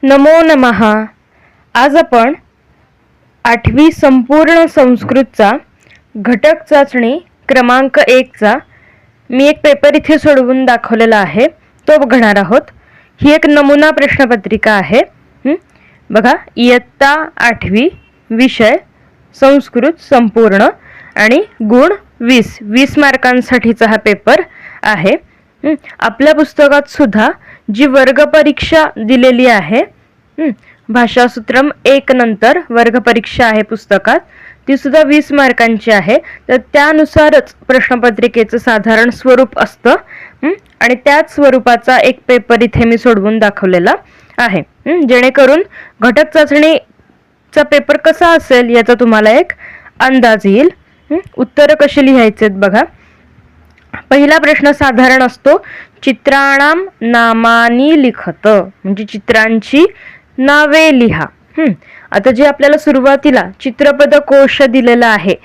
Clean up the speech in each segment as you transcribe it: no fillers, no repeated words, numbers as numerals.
नमो नमः. आज आपण 8वी संपूर्ण संस्कृतचा घटक चाचणी क्रमांक 1चा मी एक पेपर इथे सोडवून दाखवलेला आहे, तो बघणार आहोत. ही एक नमुना प्रश्नपत्रिका आहे. बघा, इयत्ता 8वी, विषय संस्कृत संपूर्ण आणि गुण 20 मार्कांसाठीचा हा पेपर आहे. आपल्या पुस्तकात सुद्धा जी वर्ग परीक्षा दिलेली आहे, भाषासूत्रम 1 नंतर वर्ग परीक्षा आहे पुस्तकात, ती सुद्धा 20 मार्कांची आहे. तर त्यानुसारच प्रश्नपत्रिकेचं साधारण स्वरूप असतं आणि त्याच स्वरूपाचा एक पेपर इथे मी सोडवून दाखवलेला आहे, जेणेकरून घटक चाचणीचा पेपर कसा असेल याचा तुम्हाला एक अंदाज येईल. उत्तरं कशी लिहायचे बघा. पहिला प्रश्न साधारण असतो, चित्राणाम नामानी लिखत, म्हणजे चित्रांची नावे लिहा. आता जे आपल्याला सुरुवातीला चित्रपद कोश दिलेला आहे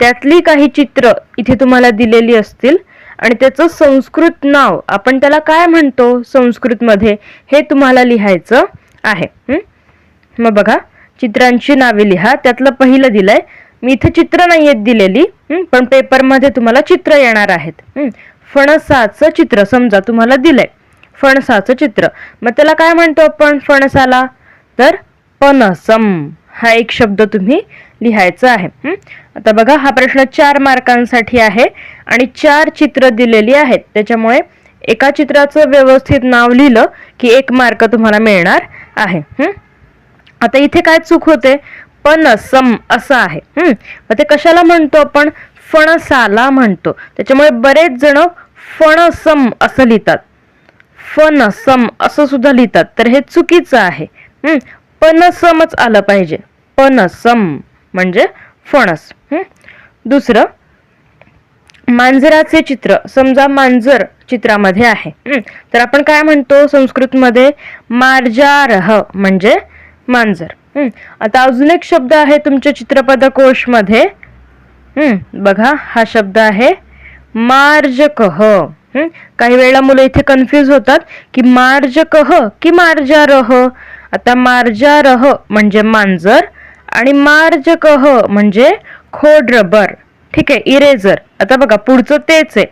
त्यातली काही चित्र इथे तुम्हाला दिलेली असतील आणि त्याचं संस्कृत नाव आपण त्याला काय म्हणतो संस्कृतमध्ये हे तुम्हाला लिहायचं आहे. मग बघा, चित्रांची नावे लिहा. त्यातलं पहिलं दिलंय, मी इथे चित्र नाही आहेत दिलेली, पण पेपरमध्ये तुम्हाला चित्र येणार आहेत. फणसाचं चित्र समजा तुम्हाला दिलंय, फणसाचं चित्र, मग त्याला काय म्हणतो आपण फणसाला? तर पनसम हा एक शब्द तुम्ही लिहायचा आहे. आता बघा, हा प्रश्न 4 मार्कांसाठी आहे आणि 4 चित्र दिलेली आहेत, त्याच्यामुळे एका चित्राचं व्यवस्थित नाव लिहिलं की 1 मार्क तुम्हाला मिळणार आहे. आता इथे काय चूक होते? पनसम असं आहे. मग ते कशाला म्हणतो आपण? फणसाला म्हणतो. त्याच्यामुळे बरेच जण फणसम असं लिहितात, फणसम असं सुद्धा लिहितात, तर हे चुकीचं आहे. पनसमच आलं पाहिजे. पनसम म्हणजे फणस. दुसरं, मांजराचे चित्र. समजा मांजर चित्रामध्ये आहे, तर आपण काय म्हणतो संस्कृतमध्ये? मार्जारह म्हणजे मांजर. आता अजून एक शब्द आहे तुमच्या चित्रपदकोशमध्ये. बघा, हा शब्द आहे मार्जकह. काही वेळेला मुलं इथे कन्फ्यूज होतात की मार्जकह की मार्जारह. आता मार्जारह म्हणजे मांजर आणि मार्जकह म्हणजे खोड रबर. ठीक आहे, इरेझर. आता बघा, पुढचं तेच आहे.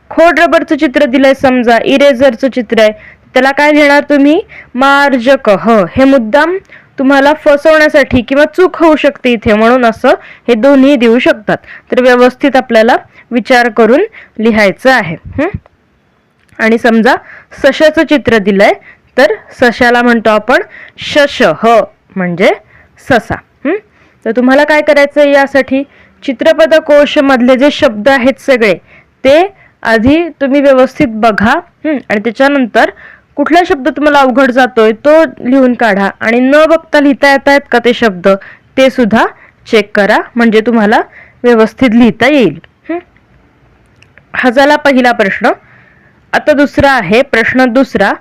खोड रबरचं चित्र दिलंय, समजा इरेझरचं चित्र आहे, त्याला काय लिहिणार तुम्ही? मार्जकह. हे मुद्दाम तुम्हाला फसवण्यासाठी किंवा चूक होऊ शकते इथे, म्हणून असं हे दोन्ही देऊ शकतात. तर व्यवस्थित आपल्याला विचार करून लिहायचं आहे. आणि समजा सशाचं चित्र दिलंय, तर सशाला म्हणतो आपण शशह म्हणजे ससा. तर तुम्हाला काय करायचं, यासाठी चित्रपदकोश मधले जे शब्द आहेत सगळे ते आधी तुम्ही व्यवस्थित बघा आणि त्याच्यानंतर कुठला शब्द तुम्हाला अवघड जातोय तो लिहून काढा आणि न बघता लिहिता येत आहेत का ते शब्द ते सुद्धा चेक करा, म्हणजे तुम्हाला व्यवस्थित लिहिता येईल. हा झाला पहिला प्रश्न. आता दुसरा आहे, प्रश्न दुसरा,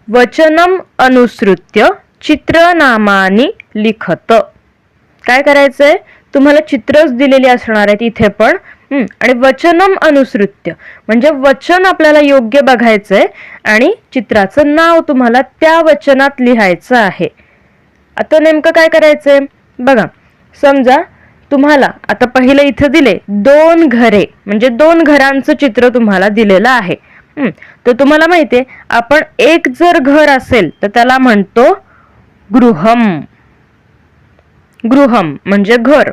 वचनम अनुसृत्य चित्रनामानी लिखत. काय करायचंय? तुम्हाला चित्रच दिलेली असणार आहेत इथे पण, आणि वचनम अनुसृत्य म्हणजे वचन आपल्याला योग्य बघायचंय आणि चित्राचं नाव तुम्हाला त्या वचनात लिहायचं आहे. आता नेमकं काय करायचंय बघा. समजा तुम्हाला आता पहिलं इथं दिले 2 घरे, म्हणजे 2 घरांचं चित्र तुम्हाला दिलेलं आहे. तर तुम्हाला माहितीये, आपण एक जर घर असेल तर त्याला म्हणतो गृहम. गृहम म्हणजे घर.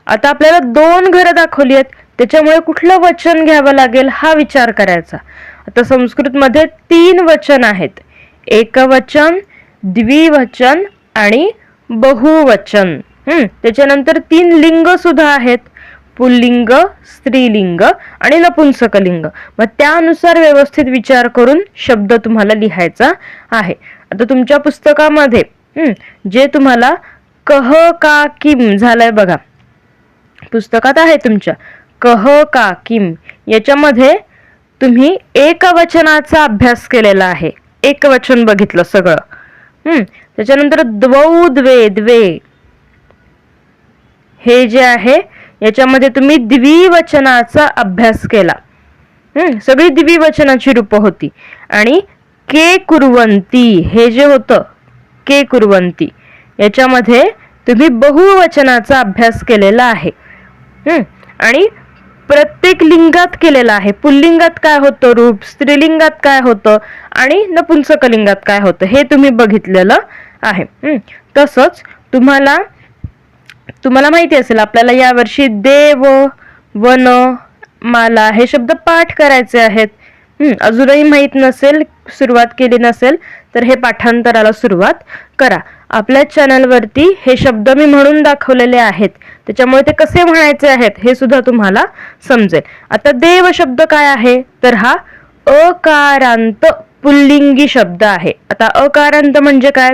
आता आपल्याला 2 घरं दाखवली आहेत, त्याच्यामुळे कुठलं वचन घ्यावं लागेल हा विचार करायचा. आता संस्कृतमध्ये 3 वचन आहेत, एकवचन, द्विवचन आणि बहुवचन. त्याच्यानंतर 3 लिंग सुद्धा आहेत, पुल्लिंग, स्त्रीलिंग आणि नपुंसकलिंग. मग त्यानुसार व्यवस्थित विचार करून शब्द तुम्हाला लिहायचा आहे. आता तुमच्या पुस्तकामध्ये जे तुम्हाला कह का किम झालंय बघा, पुस्तकात आहे तुमच्या कह का किम, याच्यामध्ये तुम्ही एकवचनाचा अभ्यास केलेला आहे, एकवचन बघितलं सगळं. त्याच्यानंतर द्वौ द्वे द्वे हे जे आहे याच्यामध्ये तुम्ही द्विवचनाचा अभ्यास केला. सगळी द्विवचनाची रूप होती. आणि के कुर्वंती हे जे होतं एके कुर्वन्ति याच्यामध्ये तुम्ही बहुवचनाचा अभ्यास केलेला आहे. आणि प्रत्येक लिंगात केलेला आहे. पुल्लिंगात काय होतं रूप, स्त्रीलिंगात काय होतं आणि नपुंसकलिंगात काय होतं हे तुम्ही बघितलेलं आहे. तसंच तुम्हाला माहिती असेल आपल्याला यावर्षी देव, वन, माला हे शब्द पाठ करायचे आहेत. अजूनही माहित नसेल, सुरुवात केली नसेल तर हे पाठांतराला सुरुवात करा. आपल्या चॅनलवरती हे शब्द मी म्हणून दाखवलेले आहेत, त्याच्यामुळे ते कसे म्हणायचे आहेत हे सुद्धा तुम्हाला समजेल. आता देव शब्द काय आहे तर हा अकारांत पुल्लिंगी शब्द आहे. आता अकारांत म्हणजे काय,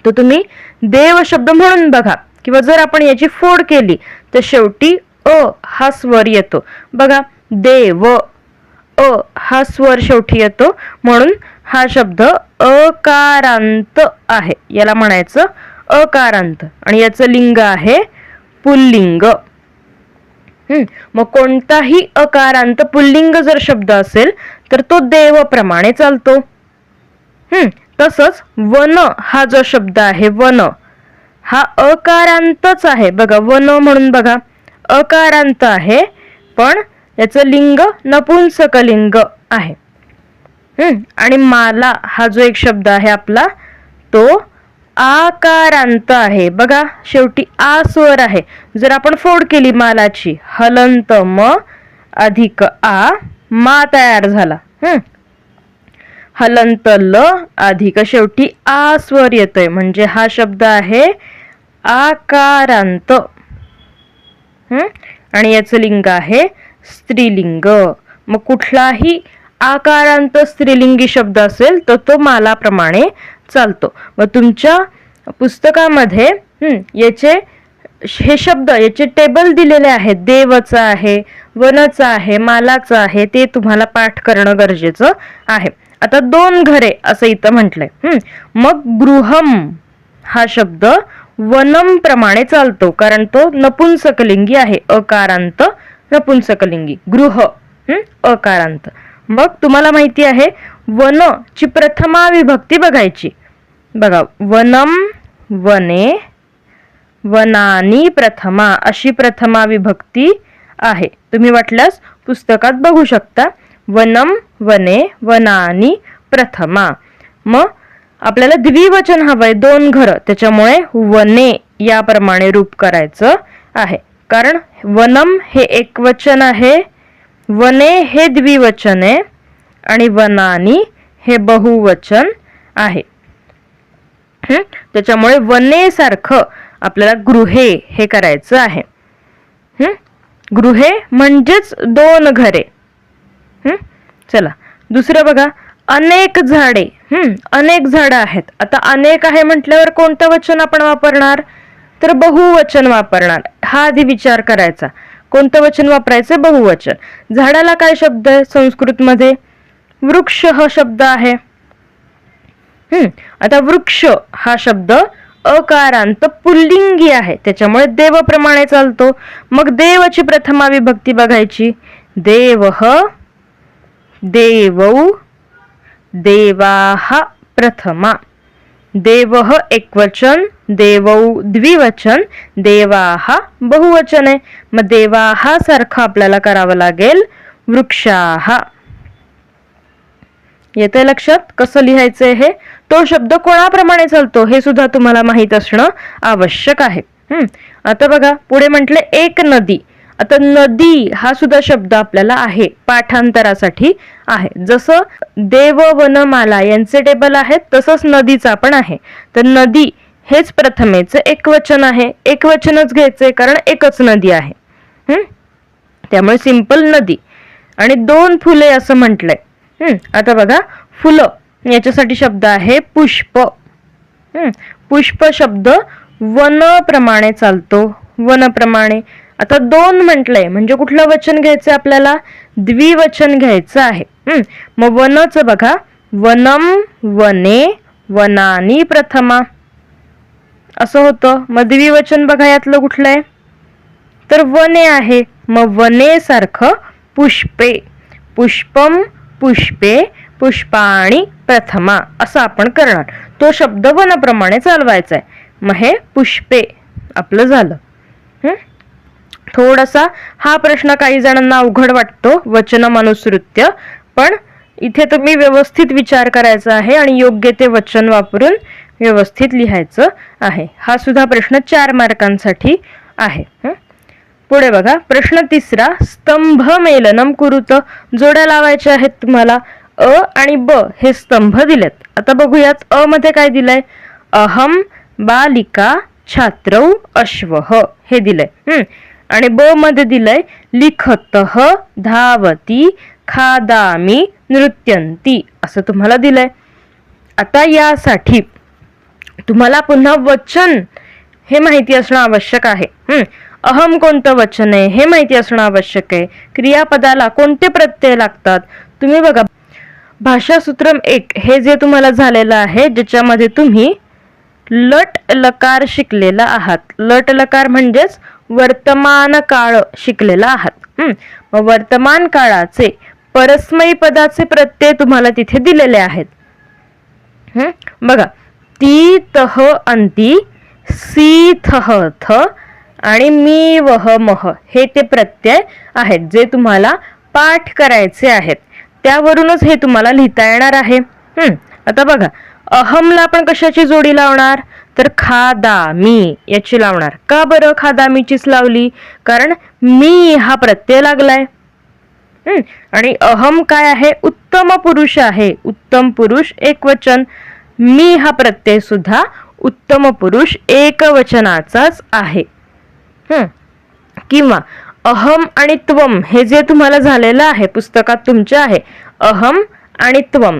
तो तुम्ही देव शब्द म्हणून बघा, किंवा जर आपण याची फोड केली तर शेवटी अ हा स्वर येतो. बघा, देव, अ हा स्वर शेवटी येतो, म्हणून हा शब्द अकारांत आहे. याला म्हणायचं अकारांत, आणि याचं लिंग आहे पुल्लिंग. मग कोणताही अकारांत पुल्लिंग जर शब्द असेल तर तो देव प्रमाणे चालतो. तसंच वन हा जो शब्द आहे, वन हा अकारांतच आहे. बघा, वन म्हणून बघा, अकारांत आहे, पण याचं लिंग नपुंसकलिंग आहे. आणि माला हा जो एक शब्द आहे आपला, तो आकारांत आहे. बघा, शेवटी आ स्वर आहे. जर आपण फोड केली मालाची, हलंत म अधिक आ, मा तयार झाला. हलंत ल अधिक शेवटी आ स्वर येतोय, म्हणजे हा शब्द आहे आकारांत. आणि याचं लिंग आहे स्त्रीलिंग. मग कुठलाही आकारांत स्त्रीलिंगी शब्द असेल तर तो मालाप्रमाणे चालतो. मग तुमच्या पुस्तकामध्ये हे शब्द याचे टेबल दिलेले आहेत. देवचा आहे, वनचा आहे, मालाचा आहे, ते तुम्हाला पाठ करणं गरजेचं आहे. आता दोन घरे असं इथं म्हटलंय. मग गृहम हा शब्द वनम प्रमाणे चालतो, कारण तो नपुंसकलिंगी आहे. अकारांत नपुंसकलिंगी, गृह अकारांत. मग तुम्हाला माहिती आहे वन ची प्रथमा विभक्ती बघायची. बघा, वनम, वने, वनानी प्रथमा अशी प्रथमा विभक्ती आहे. तुम्ही वाटल्यास पुस्तकात बघू शकता. वनम, वने, वनानी प्रथमा. मग आपल्याला द्विवचन हवंय, दोन घर, त्याच्यामुळे वने याप्रमाणे रूप करायचं आहे. कारण वनम हे एकवचन आहे, वने हे द्विवचन आहे, आणि वनानी हे बहुवचन आहे. त्याच्यामुळे वने सारखं आपल्याला गृहे हे करायचं आहे. गृहे म्हणजेच दोन घरे. चला दुसरं बघा, अनेक झाडे. अनेक झाडं आहेत. आता अनेक आहे म्हटल्यावर कोणतं वचन आपण वापरणार तर बहुवचन वापरणार. हा आधी विचार करायचा, कोणतं वचन वापरायचं, बहुवचन. झाडाला काय शब्द आहे संस्कृत मध्ये, वृक्ष हा शब्द आहे. आता वृक्ष हा शब्द अकारांत पुल्लिंगी आहे, त्याच्यामुळे देवप्रमाणे चालतो. मग देवची प्रथमा विभक्ती बघायची. देवः, देवौ, देवाः प्रथमा. देवः एकवचन, देवौ द्विवचन, देवाः बहुवचन आहे. मग देवाः सारखं आपल्याला करावं लागेल वृक्षाः. येतंय लक्षात कसं लिहायचंय हे? तो शब्द कोणाप्रमाणे चालतो हे सुद्धा तुम्हाला माहित असणं आवश्यक आहे. आता बघा, पुढे म्हटले एक नदी. आता नदी हा सुद्धा शब्द आपल्याला आहे, पाठांतरासाठी आहे. जसं देव, वन, माला यांचे टेबल आहेत, तसंच नदीचा पण आहे. तर नदी हेच प्रथमेचं एकवचन आहे. एकवचनच घ्यायचंय कारण एकच नदी आहे. त्यामुळे सिंपल नदी. आणि दोन फुले असं म्हटलंय. आता बघा, फुलं याच्यासाठी शब्द आहे पुष्प. पुष्प शब्द वन प्रमाणे चालतो, वन प्रमाणे. आता दोन म्हटलंय म्हणजे कुठलं वचन घ्यायचं आपल्याला, द्विवचन घ्यायचं आहे. मग वनच बघा, वनम, वने, वनानी प्रथमा असं होतं. मग द्विवचन बघा यातलं कुठलंय तर वने आहे. मग वने सारखं पुष्पे, पुष्पम, पुष्पे, पुष्पाणी प्रथमा असं आपण करणार. तो शब्द वनप्रमाणे चालवायचा आहे. मग हे पुष्पे आपलं झालं. थोडासा हा प्रश्न काही जणांना अवघड वाटतो, वचनमनुसृत्य, पण इथे तुम्ही व्यवस्थित विचार करायचा आहे आणि योग्य ते वचन वापरून व्यवस्थित लिहायचं आहे. हा सुद्धा प्रश्न 4 मार्कांसाठी आहे. पुढे बघा, प्रश्न 3, स्तंभ मेलनम कुरुत. जोड्या लावायच्या आहेत तुम्हाला. अ आणि ब हे स्तंभ दिलेत. आता बघूयात, अ मध्ये काय दिलंय? अहम बालिका छात्रौ अश्वः हे दिलंय. आणि ब मध्ये दिलंय लिखतः धावती खादामी नृत्यंती असं तुम्हाला दिलंय. आता यासाठी तुम्हाला पुन्हा वचन हे माहिती असणं आवश्यक आहे. अहम कोणतं वचन आहे हे माहिती असणं आवश्यक आहे. क्रियापदाला कोणते प्रत्यय लागतात तुम्ही बघा. भाषासूत्रम 1 हे जे तुम्हाला झालेलं आहे, ज्याच्यामध्ये तुम्ही लट लकार शिकलेला आहात. लट लकार म्हणजेच वर्तमान काळ शिकलेला आहात. मग वर्तमान काळाचे परस्मैी पदाचे प्रत्यय तुम्हाला तिथे दिलेले आहेत. बघा, ती तह अंती सी थह थ आणि मी वह मह हे ते प्रत्यय आहेत जे तुम्हाला पाठ करायचे आहेत. त्यावरूनच हे तुम्हाला लिहिता येणार आहे. आता बघा, अहमला आपण कशाची जोडी लावणार? तर खादामी याची लावणार. का बरं खादामीचीच लावली? कारण मी हा प्रत्यय लागलाय. आणि अहम काय आहे? उत्तम पुरुष आहे. उत्तम पुरुष एकवचन. मी हा प्रत्यय सुद्धा उत्तम पुरुष एकवचनाचाच आहे. किंवा अहम आणि त्वम हे जे तुम्हाला झालेलं आहे पुस्तकात तुमच्या आहे अहम आणि त्वम,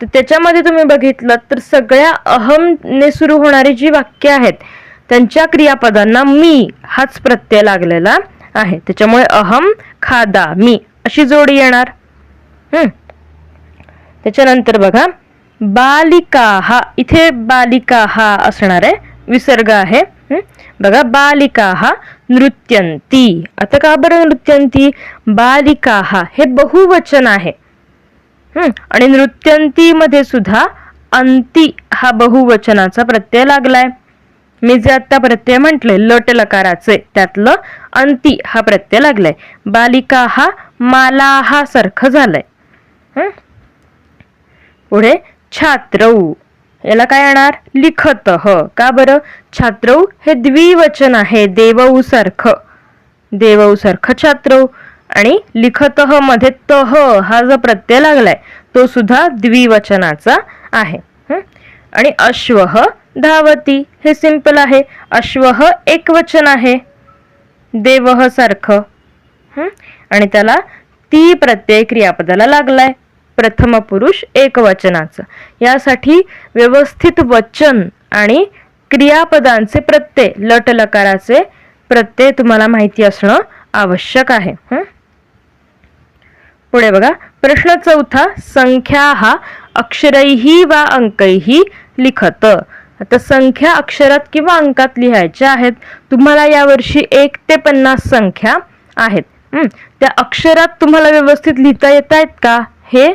तर त्याच्यामध्ये तुम्ही बघितलं तर सगळ्या अहमने सुरू होणारी जी वाक्य आहेत त्यांच्या क्रियापदांना मी हाच प्रत्यय लागलेला आहे. त्याच्यामुळे अहम खादा मी अशी जोडी येणार. त्याच्यानंतर बघा, बालिका हा, इथे बालिका हा असणार आहे, विसर्ग आहे. बघा, बालिका हा नृत्यंती. आता का बरं नृत्यंती? बालिका हा हे बहुवचन आहे. आणि नृत्यंती मध्ये सुद्धा अंती हा बहुवचनाचा प्रत्यय लागलाय. मी जे आता प्रत्यय म्हटले लट लकाराचे त्यातलं अंती हा प्रत्यय लागलाय. बालिका हा माला हा सारखं झालंय. पुढे छात्रौ, याला काय येणार? लिखतः. का बरं? छात्रौ हे द्विवचन आहे, देवऊ सारखं, देवऊ सारखं छात्रौ. आणि लिखतः मध्ये तह हा जो प्रत्यय लागलाय तो सुद्धा द्विवचनाचा आहे. आणि अश्वः धावती हे सिंपल आहे. अश्वः एकवचन आहे, देवः सारखं. आणि त्याला ती प्रत्यय क्रियापदाला लागलाय, प्रथम पुरुष एकवचनाचं. यासाठी व्यवस्थित वचन आणि क्रियापदांचे प्रत्यय लट लकाराचे प्रत्यय तुम्हाला माहिती असणं आवश्यक आहे. पुढे बघा, प्रश्न 4, संख्या हा अक्षरैही वा अंकैही लिखत. आता संख्या अक्षरात किंवा अंकात लिहायच्या आहेत. तुम्हाला यावर्षी 1 ते 50 संख्या आहेत. त्या अक्षरात तुम्हाला व्यवस्थित लिहिता येत आहेत का हे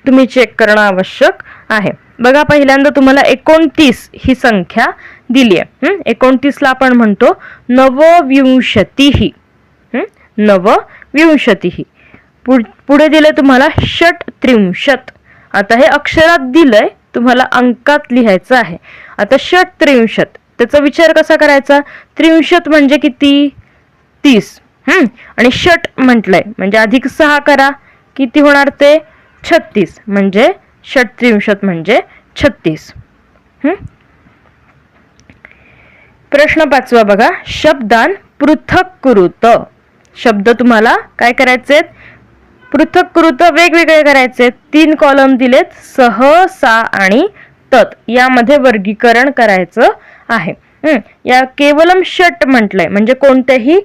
तुम्ही चेक करणं आवश्यक आहे. बघा, पहिल्यांदा तुम्हाला 29 ही संख्या दिली आहे. 29 ला आपण म्हणतो नवविंशतिः. नवविंशतिः. पुढे दिले तुम्हाला षट्त्रिंशत्. आता हे अक्षरात दिलंय, तुम्हाला अंकात लिहायचं आहे. आता षट्त्रिंशत् त्याचा विचार कसा करायचा? 30 म्हणजे किती? 30. आणि षट म्हटलंय म्हणजे अधिक 6 करा, किती होणार ते? 36. म्हणजे षट्त्रिंशत् म्हणजे 36. प्रश्न 5 बघा, शब्दान पृथक कुरुत. शब्द तुम्हाला काय करायचे? पृथक कुरुत वेगवेगळे करायचे. 3 कॉलम दिलेत, सह, सा आणि तत. यामध्ये वर्गीकरण करायचं आहे. या केवलम षट म्हटलंय म्हणजे कोणतेही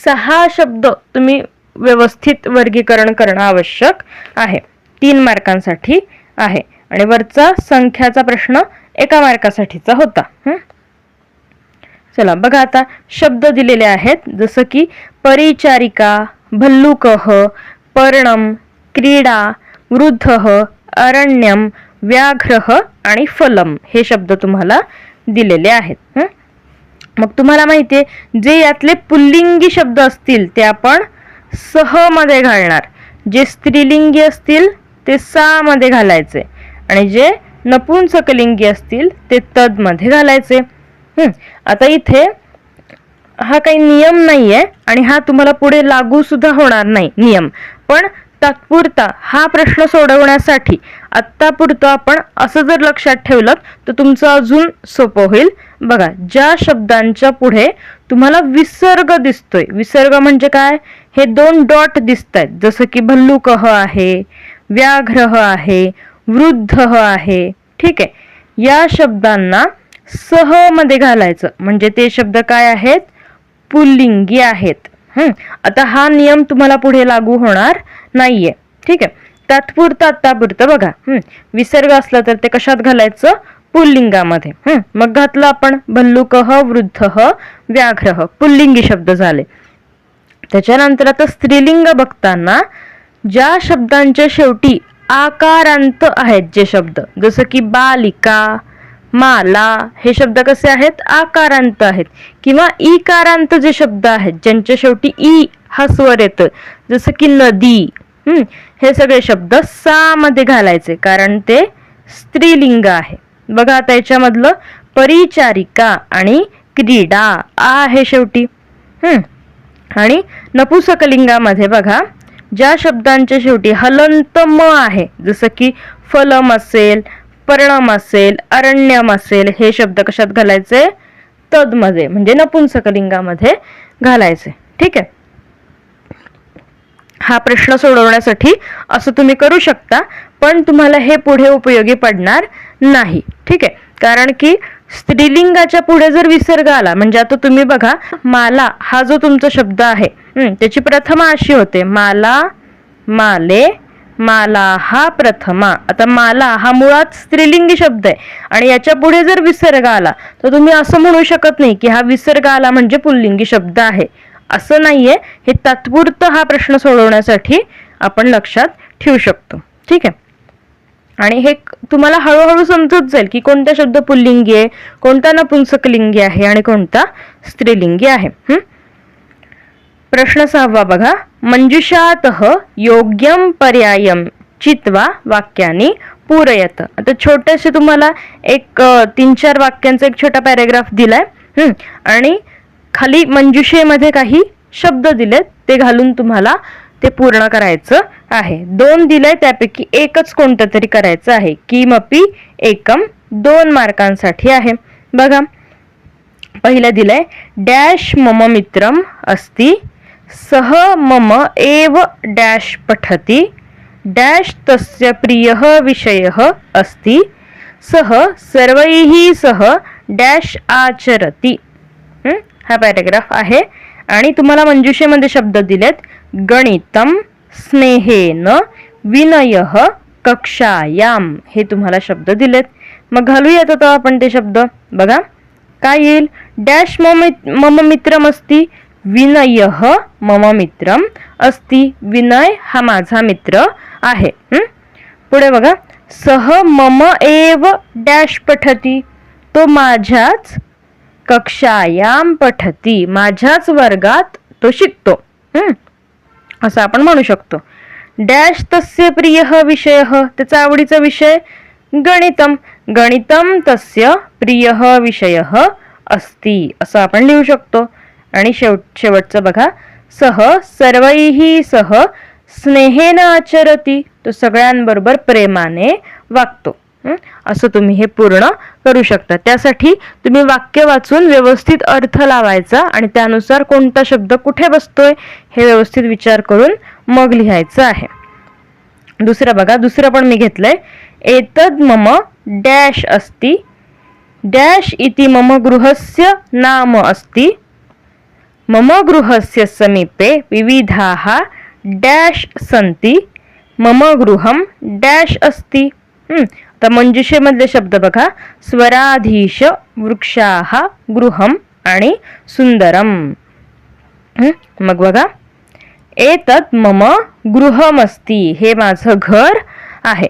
6 शब्द तुम्ही व्यवस्थित वर्गीकरण करणं आवश्यक आहे. 3 मार्कांसाठी आहे. आणि वरचा संख्याचा प्रश्न 1 मार्कासाठीचा होता. चला बघा, आता शब्द दिलेले आहेत जसं की परिचारिका, भल्लुकः, पर्णम, क्रीडा, वृद्धः, अरण्यम, व्याघ्रः आणि फलम हे शब्द तुम्हाला दिलेले आहेत. मग तुम्हाला माहिती आहे, जे यातले पुल्लिंगी शब्द असतील ते आपण सह मध्ये घालणार, जे स्त्रीलिंगी असतील ते सा मध्ये घालायचे आणि जे नपुंसकलिंगी असतील ते तद मध्ये घालायचे. आता इथे हा काही नियम नाहीये आणि हा तुम्हाला पुढे लागू सुद्धा होणार नाही नियम, पण तात्पुरता हा प्रश्न सोडवण्यासाठी आत्तापुरतं आपण असं जर लक्षात ठेवलं तर तुमचं अजून सोपं होईल. बघा, ज्या शब्दांच्या पुढे तुम्हाला विसर्ग दिसतोय, विसर्ग म्हणजे काय, हे 2 डॉट दिसत आहेत, जसं की भल्लुकः आहे, व्याघ्रः आहे, वृद्धः आहे. ठीक आहे, या शब्दांना सह मध्ये घालायचं म्हणजे ते शब्द काय आहेत, पुल्लिंगी आहेत. आता हा नियम तुम्हाला पुढे लागू होणार नाहीये. ठीक आहे, तात्पुरतं आत्तापुरतं बघा, विसर्ग असला तर ते कशात घालायचं, पुल्लिंगामध्ये. मग घातलं आपण भल्लुकः, वृद्धः, व्याघ्रः, पुल्लिंगी शब्द झाले. त्याच्यानंतर आता स्त्रीलिंग बघताना ज्या शब्दांच्या शेवटी आकारांत आहेत जे शब्द, जसं की बालिका, माला, हे शब्द कसे आहेत, आकारांत आहेत. किंवा इकारांत जे शब्द आहेत ज्यांच्या शेवटी ई हा स्वर येतो, जसं की नदी, हे सगळे शब्द सा मध्ये घालायचे कारण ते स्त्रीलिंग आहे. बघा आता याच्यामधलं परिचारिका आणि क्रीडा आ आहे शेवटी. आणि नपुंसकलिंगामध्ये बघा, ज्या शब्दांच्या शेवटी हलंत म आहे, जसं की फलम असेल, पर्णम असेल, अरण्यम असेल, हे शब्द कशात घालायचे, तद मध्ये म्हणजे नपुंसकलिंगामध्ये घालायचे. ठीक आहे, हा प्रश्न सोडवण्यासाठी असं तुम्ही करू शकता, पण तुम्हाला हे पुढे उपयोगी पडणार नाही. ठीक आहे, कारण की स्त्रीलिंगाच्या पुढे जर विसर्ग आला म्हणजे आता तुम्ही बघा, माला हा जो तुमचा शब्द आहे त्याची प्रथमा अशी होते, माला, माले, माला हा प्रथमा. आता माला हा मुळात स्त्रीलिंगी शब्द आहे आणि याच्या पुढे जर विसर्ग आला तर तुम्ही असं म्हणू शकत नाही की हा विसर्ग आला म्हणजे पुल्लिंगी शब्द आहे, असं नाहीये. हे तात्पुरतं हा प्रश्न सोडवण्यासाठी आपण लक्षात ठेवू शकतो. ठीक आहे, आणि हे तुम्हाला हळूहळू समजत जाईल की कोणता शब्द पुल्लिंगी आहे, कोणता नपुंसकलिंगी आहे आणि कोणता स्त्रीलिंगी आहे. प्रश्न 6 बघा, मंजुषातः योग्यम पर्यायम चित्वा वाक्यानी पूरयत. आता छोटेसे तुम्हाला एक 3-4 वाक्यांचा एक छोटा पॅराग्राफ दिलाय आणि खाली मंजुषेमध्ये काही शब्द दिलेत, ते घालून तुम्हाला ते पूर्ण करायचं आहे. 2 दिलंय त्यापैकी एकच कोणतं तरी करायचं आहे. किमपि एकम 2 मार्कांसाठी आहे. बघा, पहिलं दिलंय, डॅश मम मित्रम अस्ति, सह मम एव डॅश पठति, डॅश तस्य प्रियः विषयः अस्ति, सह सर्वैः सह डॅश आचरति. हा पॅराग्राफ आहे आणि तुम्हाला मंजुषेमध्ये शब्द दिलेत, गणितम, स्नेहेन, विनयः, कक्षायाम, हे तुम्हाला शब्द दिलेत. मग घालूयात आता आपण ते शब्द. बघा काय येईल, डॅश मम मित्रम अस्ति, विनयः मम मित्रम अस्ति, विनय हा माझा मित्र आहे. पुढे बघा, सह मम एव डॅश पठति, तो माझ्याच कक्षायाम पठति, माझ्याच वर्गात तो शिकतो. असं आपण म्हणू शकतो. डॅश तस्य प्रियः विषयः, त्याचा आवडीचा विषय गणितम, गणितम तस्य प्रियः विषयः अस्ति, असं आपण लिहू शकतो. आणि शेवटचं बघा, सह सर्वैः सह स्नेहेन आचरति, तो सगळ्यांबरोबर प्रेमाने वागतो. असं तुम्ही हे पूर्ण करू शकता. त्यासाठी तुम्ही वाक्य वाचून व्यवस्थित अर्थ लावायचा आणि त्यानुसार कोणता शब्द कुठे बसतोय हे व्यवस्थित विचार करून मग लिहायचं आहे. दुसरं बघा, दुसरं पण मी घेतलंय, एतद मम डॅश अस्ति, डॅश इति मम गृहस्य नाम अस्ति, मम गृहस्य समीपे विविधाः डॅश सन्ति, मम गृहम डॅश अस्ति. आता मंजुषेमधले शब्द बघा, स्वराधीश, वृक्षाः, गृहम आणि सुंदरम. मग बघा, एतत् मम गृहमस्ति, हे माझं घर आहे.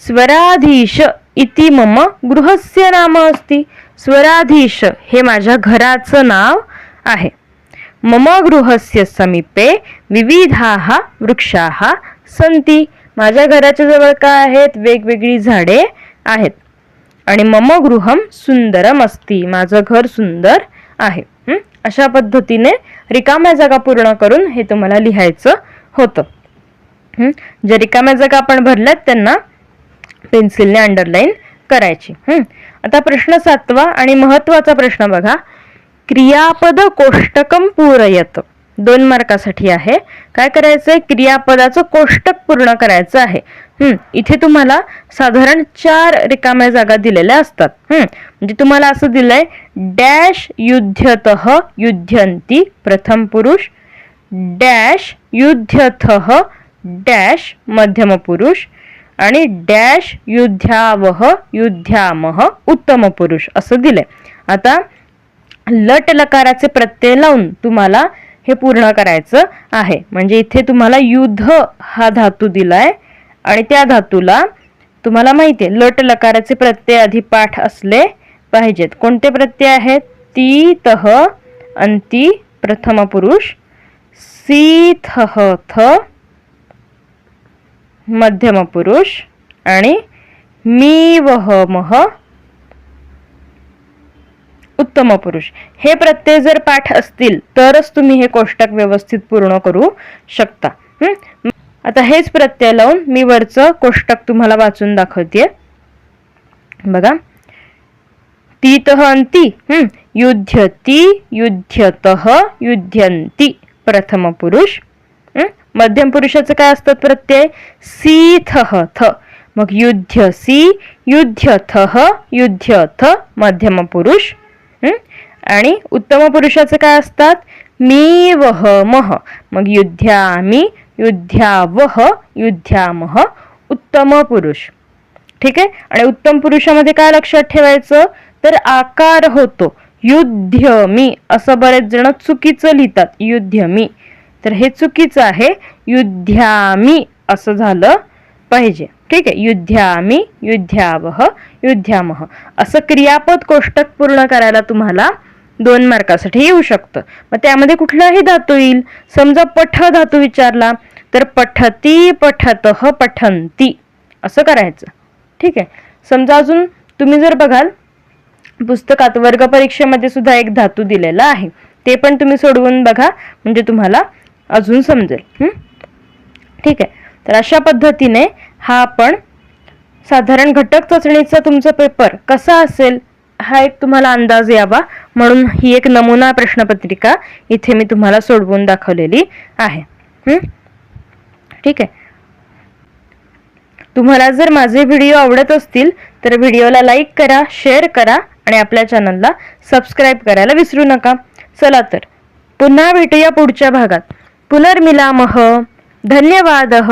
स्वराधीश इति मम गृहस्य नाम अस्ति. स्वराधीश हे माझ्या घराचं नाव आहे. मम गृहस्य समीपे विविधाः वृक्षाः सन्ति. माझ्या घराच्या जवळ काय आहेत? वेगवेगळी झाडे आहेत. आणि मम गृहम सुंदरम अस्ति. माझं घर सुंदर आहे. अशा पद्धतीने रिकाम्या जागा पूर्ण करून हे तुम्हाला लिहायचं होतं. जे रिकाम्या जागा आपण भरल्यात त्यांना पेन्सिलने अंडरलाईन करायची. आता प्रश्न 7वा आणि महत्वाचा प्रश्न बघा. क्रियापद कोष्टकम पूरयत. 2 मार्कासाठी आहे. काय करायचंय? क्रियापदाचं कोष्टक पूर्ण करायचं आहे. इथे तुम्हाला साधारण 4 रिकाम्या जागा दिलेल्या असतात. म्हणजे तुम्हाला असं दिलंय डॅश युध्यतः युध्यन्ति प्रथम पुरुष, डॅश युध्यतः डॅश मध्यम पुरुष आणि डॅश युध्यावह युध्यामह उत्तम पुरुष असं दिलंय. आता लट लकाराचे प्रत्यय लावून तुम्हाला हे पूर्ण करायचं आहे. म्हणजे इथे तुम्हाला युद्ध हा धातू दिलाय आणि त्या धातूला तुम्हाला माहिती आहे लट लकाराचे प्रत्यय आधी पाठ असले पाहिजेत. कोणते प्रत्यय आहेत? ती तह अंती प्रथम पुरुष, सी थह थ मध्यम पुरुष आणि मी वह मह उत्तम पुरुष. हे प्रत्यय जर पाठ असतील तरच तुम्ही हे कोष्टक व्यवस्थित पूर्ण करू शकता. आता हेच प्रत्यय लावून मी वरचं कोष्टक तुम्हाला वाचून दाखवते बघा. तीतः अंती युध्यति युध्यतः युध्यन्ति प्रथम पुरुष. मध्यम पुरुषाचं काय असतात प्रत्यय? सीथः थ. मग युध्यसी युध्यथः युध्यथ मध्यम पुरुष. आणि उत्तम पुरुषाचं काय असतात? मी वह मह. मग युध्यामी युध्यावह युध्यामह उत्तम पुरुष. ठीक आहे. आणि उत्तम पुरुषामध्ये काय लक्षात ठेवायचं? तर आकार होतो युध्यमी. असं बरेच जण चुकीचं लिहितात युध्यमी, तर हे चुकीचं आहे. युध्यामी असं झालं पाहिजे. ठीक आहे. युध्यामी युध्यावह युध्यामह असं क्रियापद कोष्टक पूर्ण करायला तुम्हाला 2 मार्कासाठी येऊ शकतं. मग त्यामध्ये कुठलाही धातू येईल. समजा पठ धातू विचारला तर पठती पठतः पठन्ति असं करायचं. ठीक आहे. समजा अजून तुम्ही जर बघाल पुस्तकात वर्ग परीक्षेमध्ये सुद्धा एक धातू दिलेला आहे, ते पण तुम्ही सोडवून बघा म्हणजे तुम्हाला अजून समजेल. ठीक आहे. तर अशा पद्धतीने हा आपण साधारण घटक चाचणीचा तुमचा पेपर कसा असेल हा एक तुम्हाला अंदाज यावा म्हणून ही एक नमुना प्रश्नपत्रिका इथे मी तुम्हाला सोडवून दाखवलेली आहे. ठीक आहे. तुम्हाला जर माझे व्हिडिओ आवडत असतील तर व्हिडिओला लाईक करा, शेअर करा आणि आपल्या चॅनलला सबस्क्राईब करायला विसरू नका. चला तर पुन्हा भेटूया पुढच्या भागात. पुनर्मिलामः. धन्यवादः.